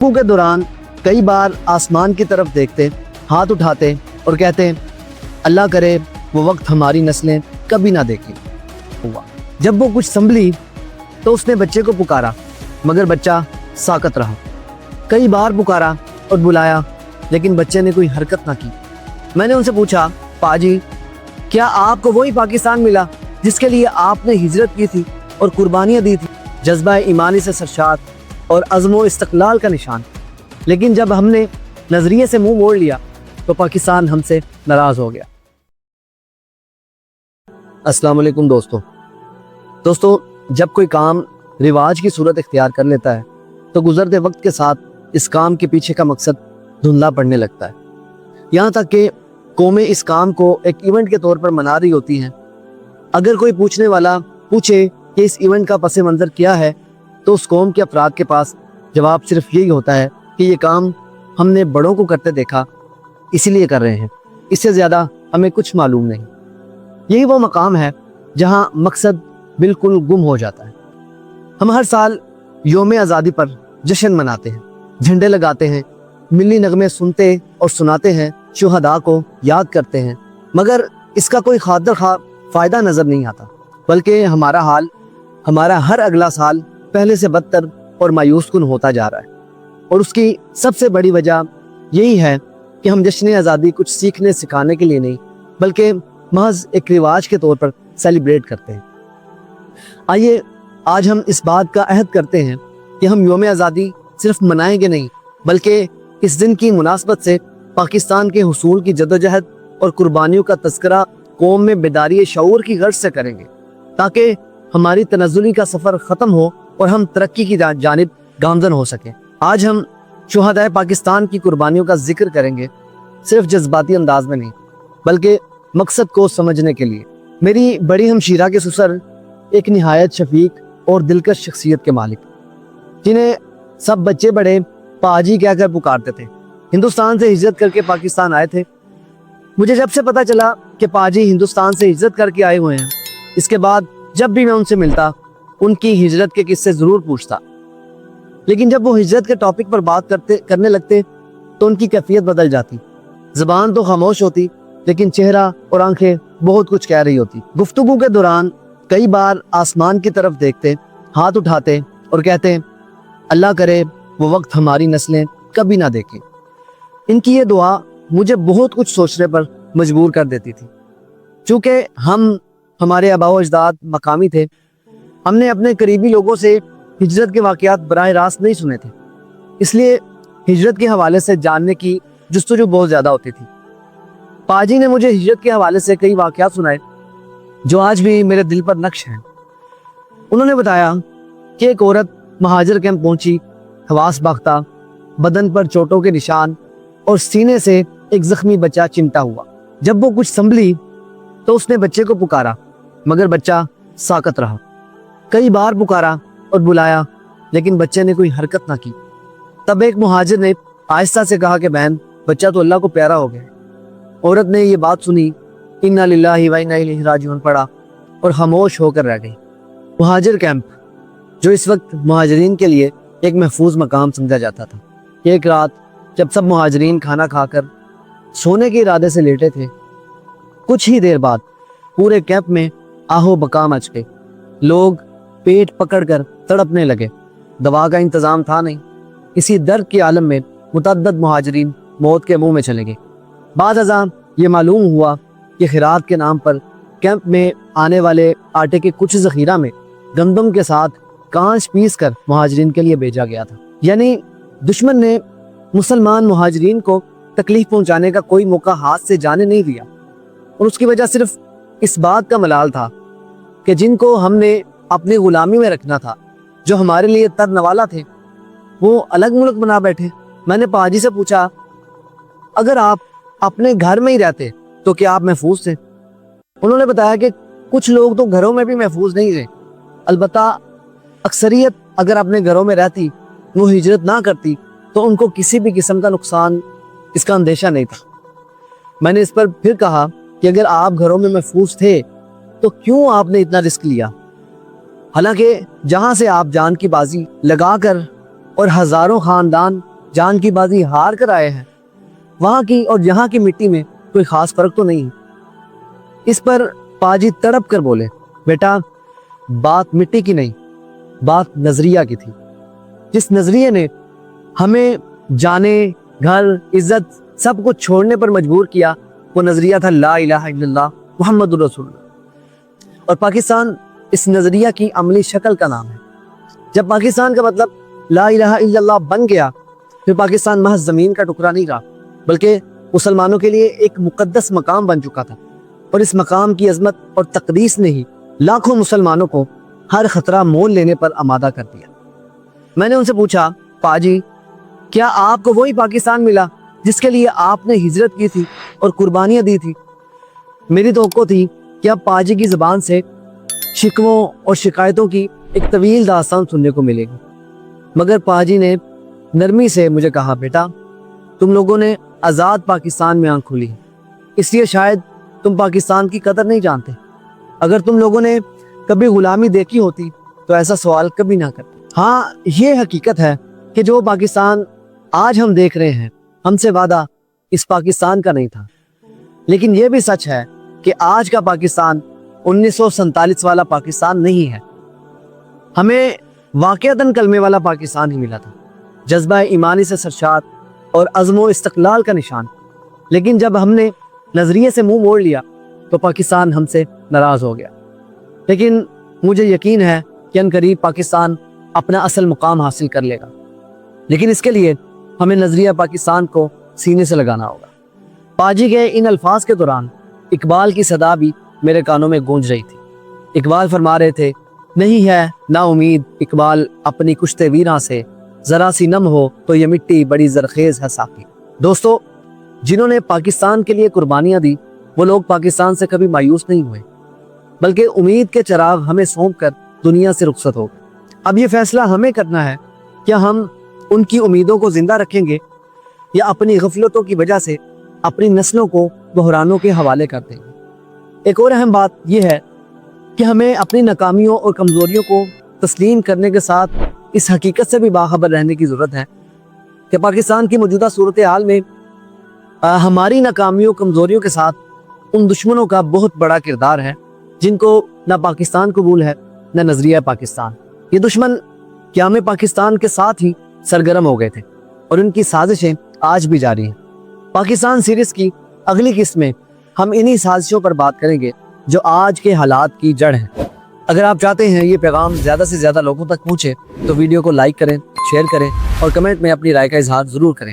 के दौरान कई बार आसमान की तरफ देखते, हाथ उठाते और कहते अल्लाह करे वो वक्त हमारी नस्लें कभी ना देखें। हुआ जब वो कुछ संभली तो उसने बच्चे को पुकारा, मगर बच्चा साकत रहा। कई बार पुकारा और बुलाया, लेकिन बच्चे ने कोई हरकत ना की। मैंने उनसे पूछा, पाजी क्या आपको वही पाकिस्तान मिला जिसके लिए आपने हिजरत की थी और कुर्बानियाँ दी थी, जज्बा ईमानी से सरशार और अज़्म इस्तक़लाल का निशान। लेकिन जब हमने नज़रिए से मुंह मोड़ लिया तो पाकिस्तान हमसे नाराज़ हो गया। अस्सलाम वालेकुम दोस्तों, जब कोई काम रिवाज की सूरत इख्तियार कर लेता है तो गुजरते वक्त के साथ इस काम के पीछे का मकसद धुंधला पड़ने लगता है। यहाँ तक कि कौमें इस काम को एक इवेंट के तौर पर मना रही होती हैं। अगर कोई पूछने वाला पूछे कि इस इवेंट का पस मंज़र क्या है, तो उस कौम के अफराद के पास जवाब सिर्फ यही होता है कि ये काम हमने बड़ों को करते देखा, इसीलिए कर रहे हैं, इससे ज़्यादा हमें कुछ मालूम नहीं। यही वो मकाम है जहाँ मकसद बिल्कुल गुम हो जाता है। हम हर साल यौम आज़ादी पर जश्न मनाते हैं, झंडे लगाते हैं, मिली नगमे सुनते और सुनाते हैं, शुहदा को याद करते हैं, मगर इसका कोई खातिर खा फ़ायदा नज़र नहीं आता। बल्कि हमारा हर अगला साल पहले से बदतर और मायूस कुन होता जा रहा है। और उसकी सबसे बड़ी वजह यही है कि हम जश्न आज़ादी कुछ सीखने सिखाने के लिए नहीं, बल्कि महज एक रिवाज के तौर पर सेलिब्रेट करते हैं। आइए आज हम इस बात का अहद करते हैं कि हम यौम आज़ादी सिर्फ मनाएंगे नहीं, बल्कि इस दिन की मुनासबत से पाकिस्तान के हुसूल की जदोजहद और कुर्बानियों का तज़किरा कौम में बेदारी शऊर की गर्ज से करेंगे, ताकि हमारी तनज़्ज़ुली का सफ़र ख़त्म हो और हम तरक्की की जानिब गामज़न हो सकें। आज हम शुहदाए पाकिस्तान की कुर्बानियों का जिक्र करेंगे, सिर्फ जज्बाती अंदाज में नहीं, बल्कि मकसद को समझने के लिए। मेरी बड़ी हमशीरा के ससुर एक निहायत शफीक और दिलकश शख्सियत के मालिक, जिन्हें सब बच्चे बड़े पाजी कहकर पुकारते थे, हिंदुस्तान से हिजरत करके पाकिस्तान आए थे। मुझे जब से पता चला कि पाजी हिंदुस्तान से हिजरत करके आए हुए हैं, इसके बाद जब भी मैं उनसे मिलता उनकी हिजरत के किस्से ज़रूर पूछता। लेकिन जब वो हिजरत के टॉपिक पर बात करने लगते तो उनकी कैफियत बदल जाती। ज़बान तो खामोश होती, लेकिन चेहरा और आंखें बहुत कुछ कह रही होती। गुफ्तगू के दौरान कई बार आसमान की तरफ देखते, हाथ उठाते और कहते अल्लाह करे वो वक्त हमारी नस्लें कभी ना देखें। इनकी ये दुआ मुझे बहुत कुछ सोचने पर मजबूर कर देती थी। चूँकि हमारे आबाओ अजदाद मकामी थे, हमने अपने करीबी लोगों से हिजरत के वाक़यात बराह रास्त नहीं सुने थे, इसलिए हिजरत के हवाले से जानने की जुस्तजू बहुत ज़्यादा होती थी। पाजी ने मुझे हिजरत के हवाले से कई वाक़यात सुनाए जो आज भी मेरे दिल पर नक्श हैं। उन्होंने बताया कि एक औरत महाजर कैंप पहुंची, हवास बाख्ता, बदन पर चोटों के निशान और सीने से एक जख्मी बच्चा चिमटा हुआ। जब वो कुछ संभली तो उसने बच्चे को पुकारा, मगर बच्चा साकत रहा। कई बार पुकारा और बुलाया, लेकिन बच्चे ने कोई हरकत ना की। तब एक मुहाजिर ने आहिस्ता से कहा कि बहन, बच्चा तो अल्लाह को प्यारा हो गया। औरत ने ये बात सुनी, इन्ना लिल्लाहि व इन्ना इलैहि राजिऊन पढ़ा और खामोश होकर रह गई। मुहाजिर कैंप, जो इस वक्त मुहाजिरीन के लिए एक महफूज मकाम समझा जाता था, एक रात जब सब मुहाजिरीन खाना खाकर सोने के इरादे से लेटे थे, कुछ ही देर बाद पूरे कैंप में आहो बका मच गई। लोग पेट पकड़कर तड़पने लगे। दवा का इंतज़ाम था नहीं। इसी दर्द के आलम में मुतअद्दिद मुहाजिरीन मौत के मुंह में चले गए। बाद अज़ां ये मालूम हुआ कि खिरात के नाम पर कैंप में आने वाले आटे के कुछ ज़ख़ीरा में गंदम के साथ कांच पीस कर मुहाजिरीन के लिए भेजा गया था। यानी दुश्मन ने मुसलमान मुहाजिरीन को तकलीफ पहुंचाने का कोई मौका हाथ से जाने नहीं दिया, और उसकी वजह सिर्फ इस बात का मलाल था कि जिनको हमने अपनी गुलामी में रखना था, जो हमारे लिए तरनवाला थे, वो अलग मुल्क बना बैठे। मैंने पाजी से पूछा, अगर आप अपने घर में ही रहते तो क्या आप महफूज थे? उन्होंने बताया कि कुछ लोग तो घरों में भी महफूज नहीं थे, अलबत्ता अक्सरियत अगर अपने घरों में रहती, वो हिजरत ना करती, तो उनको किसी भी किस्म का नुकसान, इसका अंदेशा नहीं था। मैंने इस पर फिर कहा कि अगर आप घरों में महफूज थे तो क्यों आपने इतना रिस्क लिया? हालांकि जहां से आप जान की बाजी लगाकर और हजारों खानदान جان کی بازی ہار کر آئے ہیں، وہاں کی اور یہاں کی مٹی میں کوئی خاص فرق تو نہیں ہے۔ اس پر پاجی تڑپ کر بولے، بیٹا بات مٹی کی نہیں، بات نظریہ کی تھی۔ جس نظریے نے ہمیں جانے، گھر، عزت سب کچھ چھوڑنے پر مجبور کیا، وہ نظریہ تھا لا الہ الا اللہ محمد رسول اللہ۔ اور پاکستان اس نظریہ کی عملی شکل کا نام ہے۔ جب پاکستان کا مطلب لا الہ الا اللہ بن گیا، پھر پاکستان محض زمین کا ٹکڑا نہیں رہا، بلکہ مسلمانوں کے لیے ایک مقدس مقام بن چکا تھا۔ اور اس مقام کی عظمت اور تقدیس نے ہی لاکھوں مسلمانوں کو ہر خطرہ مول لینے پر آمادہ کر دیا۔ میں نے ان سے پوچھا، پاجی کیا آپ کو وہی پاکستان ملا جس کے لیے آپ نے ہجرت کی تھی اور قربانیاں دی تھی؟ میری توقع تھی کہ اب پاجی کی زبان سے شکووں اور شکایتوں کی ایک طویل داستان سننے کو ملے گی، مگر پاجی نے نرمی سے مجھے کہا، بیٹا تم لوگوں نے آزاد پاکستان میں آنکھ کھولی ہے، اس لیے شاید تم پاکستان کی قدر نہیں جانتے۔ اگر تم لوگوں نے کبھی غلامی دیکھی ہوتی تو ایسا سوال کبھی نہ کرتے۔ ہاں یہ حقیقت ہے کہ جو پاکستان آج ہم دیکھ رہے ہیں، ہم سے وعدہ اس پاکستان کا نہیں تھا، لیکن یہ بھی سچ ہے کہ آج کا پاکستان 1947 والا پاکستان نہیں ہے۔ ہمیں واقعتاً کلمے والا پاکستان ہی ملا تھا، جذبہ ایمانی سے سرشار اور عزم و استقلال کا نشان۔ لیکن جب ہم نے نظریے سے منہ موڑ لیا تو پاکستان ہم سے ناراض ہو گیا۔ لیکن مجھے یقین ہے کہ عنقریب پاکستان اپنا اصل مقام حاصل کر لے گا، لیکن اس کے لیے ہمیں نظریہ پاکستان کو سینے سے لگانا ہوگا۔ پاجی کے ان الفاظ کے دوران اقبال کی صدا بھی میرے کانوں میں گونج رہی تھی۔ اقبال فرما رہے تھے، نہیں ہے نا امید اقبال اپنی کشتے ویراں سے، ذرا سی نم ہو تو یہ مٹی بڑی زرخیز ہے ساقی۔ دوستو، جنہوں نے پاکستان کے لیے قربانیاں دی، وہ لوگ پاکستان سے کبھی مایوس نہیں ہوئے، بلکہ امید کے چراغ ہمیں سونپ کر دنیا سے رخصت ہو گئے۔ اب یہ فیصلہ ہمیں کرنا ہے، کیا ہم ان کی امیدوں کو زندہ رکھیں گے یا اپنی غفلتوں کی وجہ سے اپنی نسلوں کو بحرانوں کے حوالے کر دیں گے۔ ایک اور اہم بات یہ ہے کہ ہمیں اپنی ناکامیوں اور کمزوریوں کو تسلیم کرنے کے ساتھ اس حقیقت سے بھی باخبر رہنے کی ضرورت ہے کہ پاکستان کی موجودہ صورتحال میں ہماری ناکامیوں کمزوریوں کے ساتھ ان دشمنوں کا بہت بڑا کردار ہے جن کو نہ پاکستان قبول ہے نہ نظریہ پاکستان۔ یہ دشمن قیام پاکستان کے ساتھ ہی سرگرم ہو گئے تھے اور ان کی سازشیں آج بھی جاری ہیں۔ پاکستان سیریز کی اگلی قسط میں ہم انہی سازشوں پر بات کریں گے جو آج کے حالات کی جڑ ہیں۔ اگر آپ چاہتے ہیں یہ پیغام زیادہ سے زیادہ لوگوں تک پہنچے تو ویڈیو کو لائک کریں، شیئر کریں اور کمنٹ میں اپنی رائے کا اظہار ضرور کریں۔